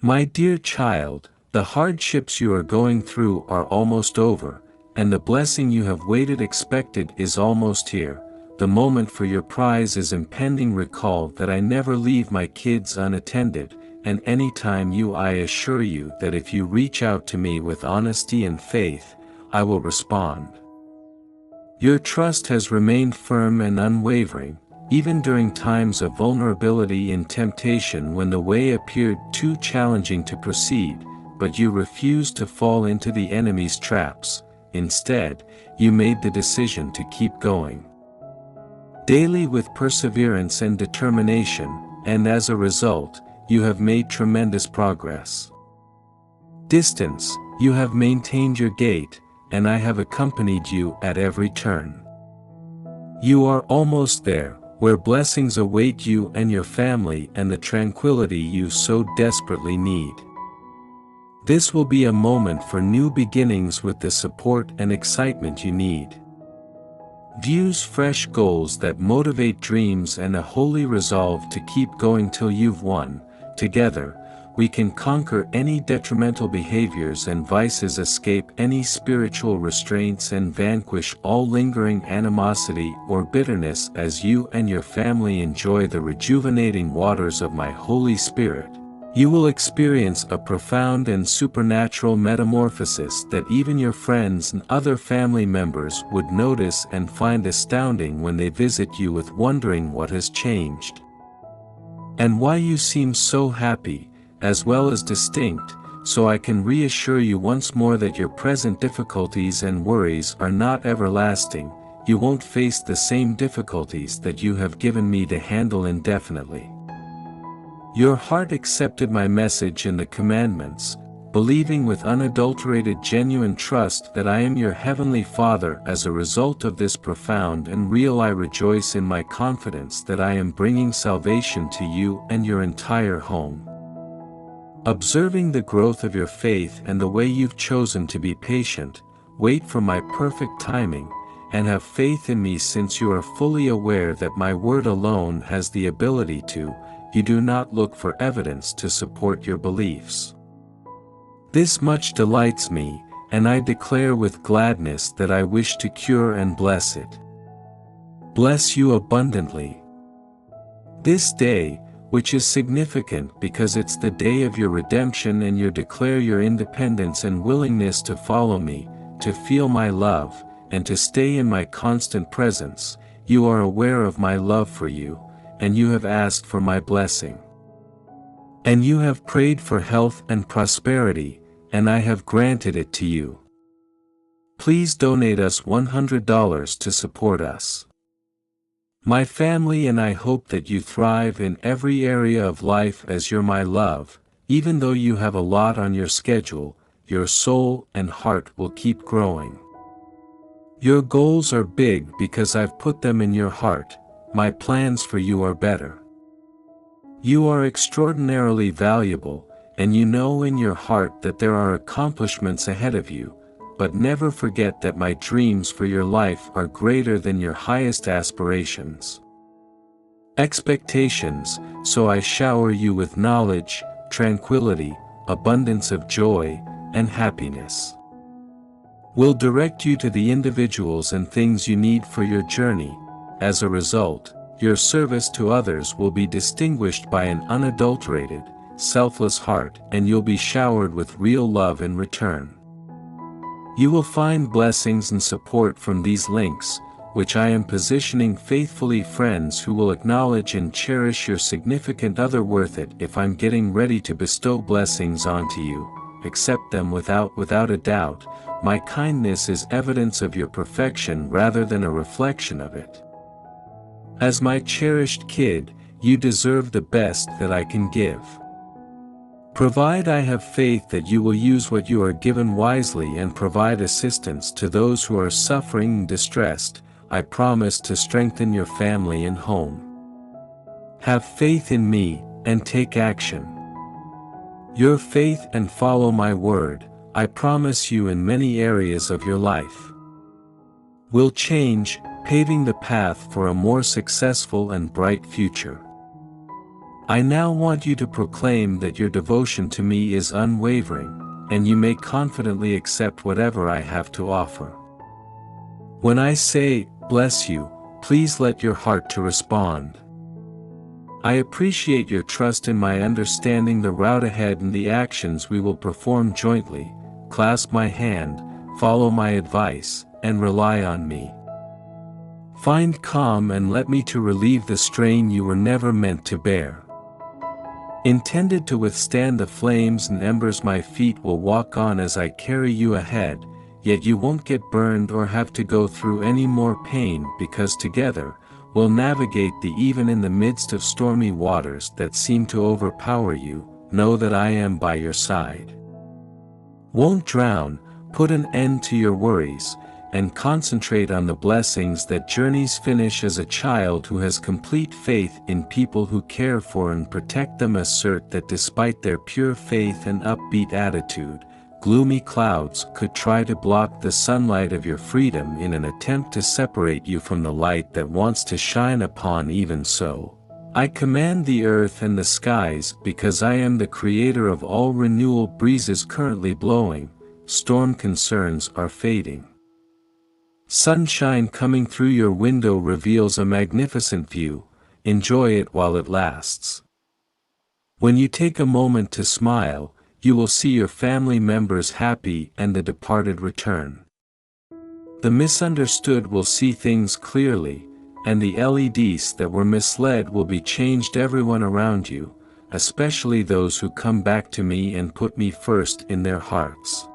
My dear child, the hardships you are going through are almost over, and the blessing you have waited expected is almost here. The moment for your prize is impending. Recall that I never leave my kids unattended, and anytime I assure you that if you reach out to me with honesty and faith, I will respond. Your trust has remained firm and unwavering, even during times of vulnerability and temptation when the way appeared too challenging to proceed, but you refused to fall into the enemy's traps. Instead, you made the decision to keep going daily with perseverance and determination, and as a result, you have made tremendous progress. Distance, you have maintained your gait, and I have accompanied you at every turn. You are almost there, where blessings await you and your family and the tranquility you so desperately need. This will be a moment for new beginnings with the support and excitement you need. Views, fresh goals that motivate dreams, and a holy resolve to keep going till you've won. Together, we can conquer any detrimental behaviors and vices, escape any spiritual restraints, and vanquish all lingering animosity or bitterness as you and your family enjoy the rejuvenating waters of my Holy Spirit. You will experience a profound and supernatural metamorphosis that even your friends and other family members would notice and find astounding when they visit you with wondering what has changed and why you seem so happy, as well as distinct. So I can reassure you once more that your present difficulties and worries are not everlasting. You won't face the same difficulties that you have given me to handle indefinitely. Your heart accepted my message and the commandments, believing with unadulterated genuine trust that I am your heavenly Father. As a result of this profound and real, I rejoice in my confidence that I am bringing salvation to you and your entire home. Observing the growth of your faith and the way you've chosen to be patient, wait for my perfect timing, and have faith in me, since you are fully aware that my word alone has the ability to. You do not look for evidence to support your beliefs. This much delights me, and I declare with gladness that I wish to cure and bless it. Bless you abundantly. This day, which is significant because it's the day of your redemption and you declare your independence and willingness to follow me, to feel my love, and to stay in my constant presence, you are aware of my love for you, and you have asked for my blessing. And you have prayed for health and prosperity, and I have granted it to you. Please donate us $100 to support us. My family and I hope that you thrive in every area of life as you're my love. Even though you have a lot on your schedule, your soul and heart will keep growing. Your goals are big because I've put them in your heart. My plans for you are better. You are extraordinarily valuable, and you know in your heart that there are accomplishments ahead of you, but never forget that my dreams for your life are greater than your highest aspirations. Expectations, so I shower you with knowledge, tranquility, abundance of joy, and happiness. Will direct you to the individuals and things you need for your journey. As a result, your service to others will be distinguished by an unadulterated, selfless heart, and you'll be showered with real love in return. You will find blessings and support from these links, which I am positioning faithfully. Friends who will acknowledge and cherish your significant other worth it. If I'm getting ready to bestow blessings onto you, accept them without a doubt. My kindness is evidence of your perfection rather than a reflection of it. As my cherished kid, you deserve the best that I can give. Provide I have faith that you will use what you are given wisely and provide assistance to those who are suffering and distressed. I promise to strengthen your family and home. Have faith in me, and take action. Your faith and follow my word, I promise you in many areas of your life, will change, paving the path for a more successful and bright future. I now want you to proclaim that your devotion to me is unwavering, and you may confidently accept whatever I have to offer. When I say, bless you, please let your heart to respond. I appreciate your trust in my understanding the route ahead and the actions we will perform jointly. Clasp my hand, follow my advice, and rely on me. Find calm and let me to relieve the strain you were never meant to bear. Intended to withstand the flames and embers, my feet will walk on as I carry you ahead, yet you won't get burned or have to go through any more pain, because together, we'll navigate even in the midst of stormy waters that seem to overpower you. Know that I am by your side. Won't drown, put an end to your worries, and concentrate on the blessings that journeys finish as a child who has complete faith in people who care for and protect them. Assert that despite their pure faith and upbeat attitude, gloomy clouds could try to block the sunlight of your freedom in an attempt to separate you from the light that wants to shine upon. Even so, I command the earth and the skies, because I am the creator of all renewal. Breezes currently blowing, storm concerns are fading. Sunshine coming through your window reveals a magnificent view. Enjoy it while it lasts. When you take a moment to smile, you will see your family members happy and the departed return. The misunderstood will see things clearly, and the LEDs that were misled will be changed. Everyone around you, especially those who come back to me and put me first in their hearts.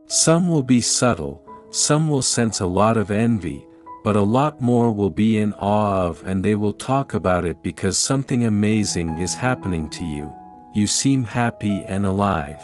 Some will be subtle, some will sense a lot of envy, but a lot more will be in awe of, and they will talk about it because something amazing is happening to you. You seem happy and alive.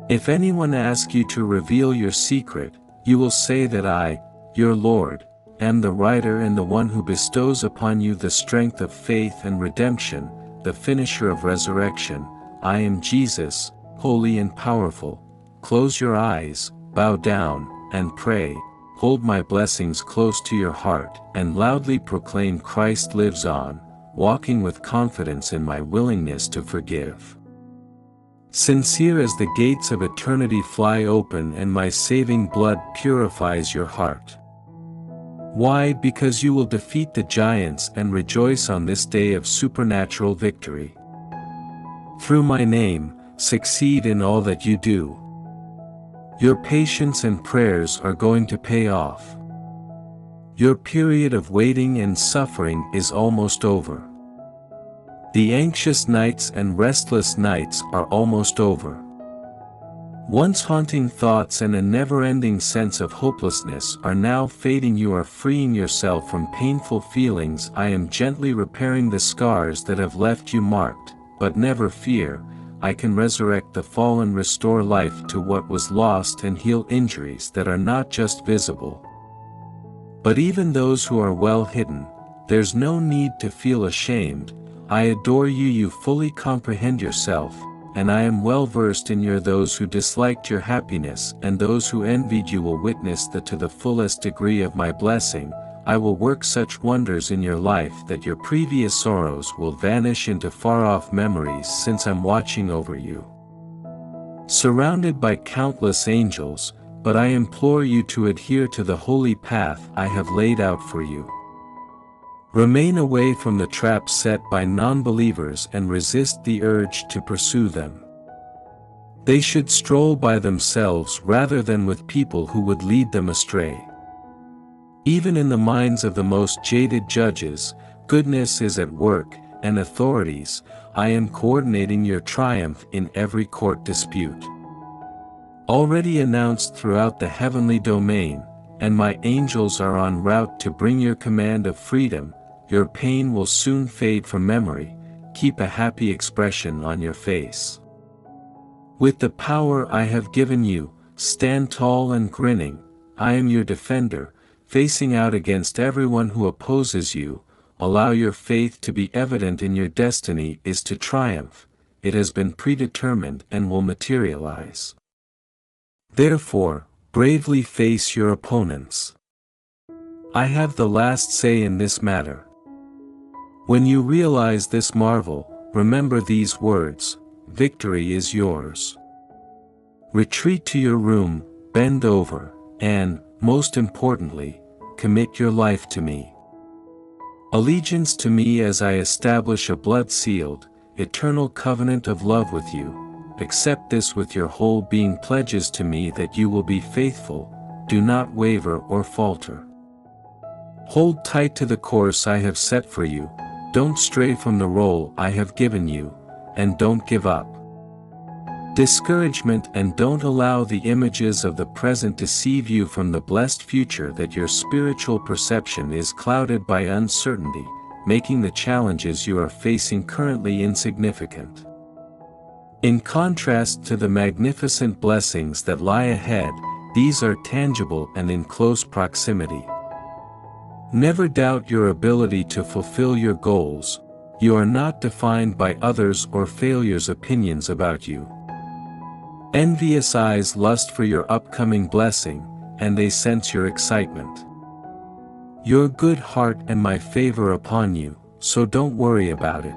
If anyone asks you to reveal your secret, you will say that I, your Lord, am the writer and the one who bestows upon you the strength of faith and redemption, the finisher of resurrection. I am Jesus, holy and powerful. Close your eyes, bow down, and pray. Hold my blessings close to your heart, and loudly proclaim Christ lives on, walking with confidence in my willingness to forgive. Sincere as the gates of eternity fly open, and my saving blood purifies your heart. Why? Because you will defeat the giants and rejoice on this day of supernatural victory. Through my name, succeed in all that you do. Your patience and prayers are going to pay off. Your period of waiting and suffering is almost over. The anxious nights and restless nights are almost over. Once haunting thoughts and a never-ending sense of hopelessness are now fading. You are freeing yourself from painful feelings. I am gently repairing the scars that have left you marked, but never fear, I can resurrect the fallen, restore life to what was lost, and heal injuries that are not just visible, but even those who are well hidden. There's no need to feel ashamed. I adore you. You fully comprehend yourself, and I am well versed in your. Those who disliked your happiness and those who envied you will witness that to the fullest degree of my blessing. I will work such wonders in your life that your previous sorrows will vanish into far-off memories, since I'm watching over you. Surrounded by countless angels, but I implore you to adhere to the holy path I have laid out for you. Remain away from the traps set by non-believers and resist the urge to pursue them. They should stroll by themselves rather than with people who would lead them astray. Even in the minds of the most jaded judges, goodness is at work, and authorities, I am coordinating your triumph in every court dispute. Already announced throughout the heavenly domain, and my angels are en route to bring your command of freedom. Your pain will soon fade from memory. Keep a happy expression on your face. With the power I have given you, stand tall and grinning. I am your defender, facing out against everyone who opposes you. Allow your faith to be evident in your destiny is to triumph. It has been predetermined and will materialize. Therefore, bravely face your opponents. I have the last say in this matter. When you realize this marvel, remember these words: victory is yours. Retreat to your room, bend over, and, most importantly, commit your life to me. Allegiance to me as I establish a blood-sealed, eternal covenant of love with you. Accept this with your whole being, pledges to me that you will be faithful, do not waver or falter. Hold tight to the course I have set for you, don't stray from the role I have given you, and don't give up. Discouragement, and don't allow the images of the present deceive you from the blessed future, that your spiritual perception is clouded by uncertainty, making the challenges you are facing currently insignificant. In contrast to the magnificent blessings that lie ahead, these are tangible and in close proximity. Never doubt your ability to fulfill your goals. You are not defined by others' or failures' opinions about you. Envious eyes lust for your upcoming blessing, and they sense your excitement. Your good heart and my favor upon you, so don't worry about it.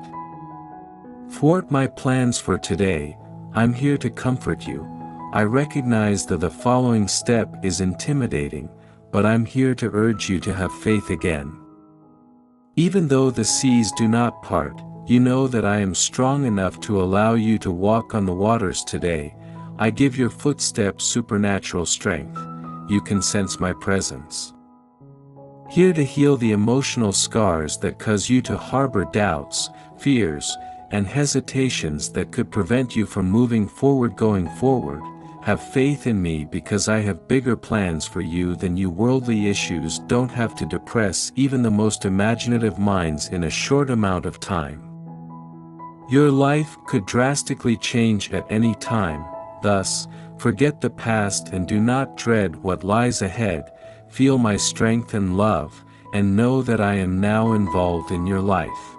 Thwart my plans for today, I'm here to comfort you. I recognize that the following step is intimidating, but I'm here to urge you to have faith again. Even though the seas do not part, you know that I am strong enough to allow you to walk on the waters today. I give your footsteps supernatural strength. You can sense my presence. Here to heal the emotional scars that cause you to harbor doubts, fears, and hesitations that could prevent you from moving forward. Going forward, have faith in me, because I have bigger plans for you than you. Worldly issues don't have to depress even the most imaginative minds in a short amount of time. Your life could drastically change at any time. Thus, forget the past and do not dread what lies ahead. Feel my strength and love, and know that I am now involved in your life.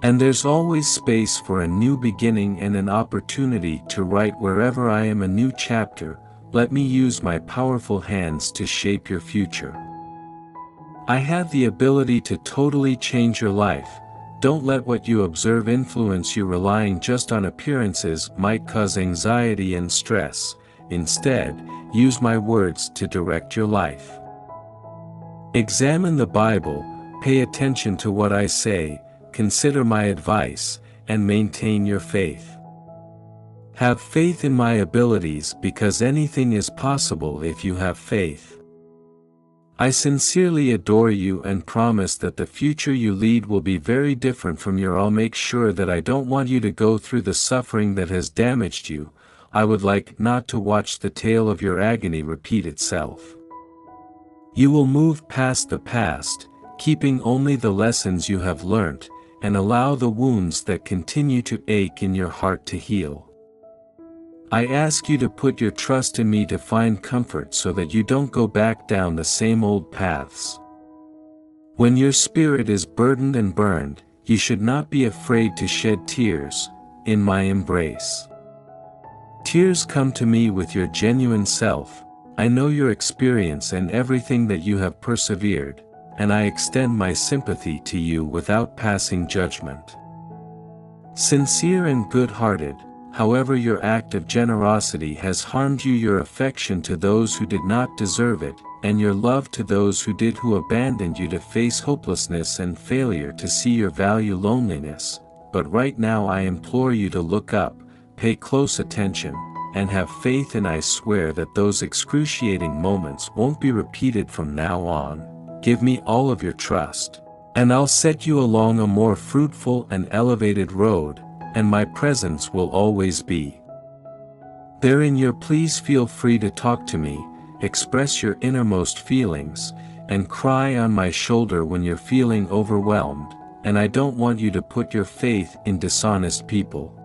And there's always space for a new beginning and an opportunity to write wherever I am a new chapter. Let me use my powerful hands to shape your future. I have the ability to totally change your life. Don't let what you observe influence you. Relying just on appearances might cause anxiety and stress. Instead, use my words to direct your life. Examine the Bible, pay attention to what I say, consider my advice, and maintain your faith. Have faith in my abilities, because anything is possible if you have faith. I sincerely adore you and promise that the future you lead will be very different from your. I'll make sure that I don't want you to go through the suffering that has damaged you. I would like not to watch the tale of your agony repeat itself. You will move past the past, keeping only the lessons you have learnt, and allow the wounds that continue to ache in your heart to heal. I ask you to put your trust in me to find comfort, so that you don't go back down the same old paths. When your spirit is burdened and burned, you should not be afraid to shed tears in my embrace. Tears come to me with your genuine self. I know your experience and everything that you have persevered, and I extend my sympathy to you without passing judgment. Sincere and good-hearted, however your act of generosity has harmed you, your affection to those who did not deserve it, and your love to those who did, who abandoned you to face hopelessness and failure, to see your value, loneliness. But right now I implore you to look up, pay close attention, and have faith, and I swear that those excruciating moments won't be repeated from now on. Give me all of your trust, and I'll set you along a more fruitful and elevated road, and my presence will always be there in your. Please feel free to talk to me, express your innermost feelings, and cry on my shoulder when you're feeling overwhelmed, and I don't want you to put your faith in dishonest people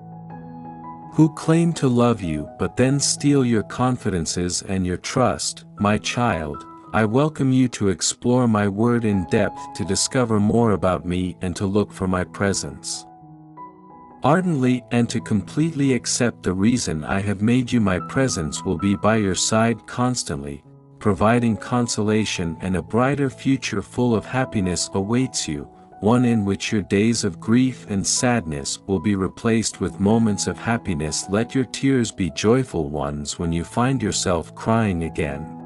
who claim to love you but then steal your confidences and your trust. My child, I welcome you to explore my word in depth, to discover more about me and to look for my presence ardently, and to completely accept the reason I have made you. My presence will be by your side constantly, providing consolation, and a brighter future full of happiness awaits you. one in which your days of grief and sadness will be replaced with moments of happiness. Let your tears be joyful ones when you find yourself crying again.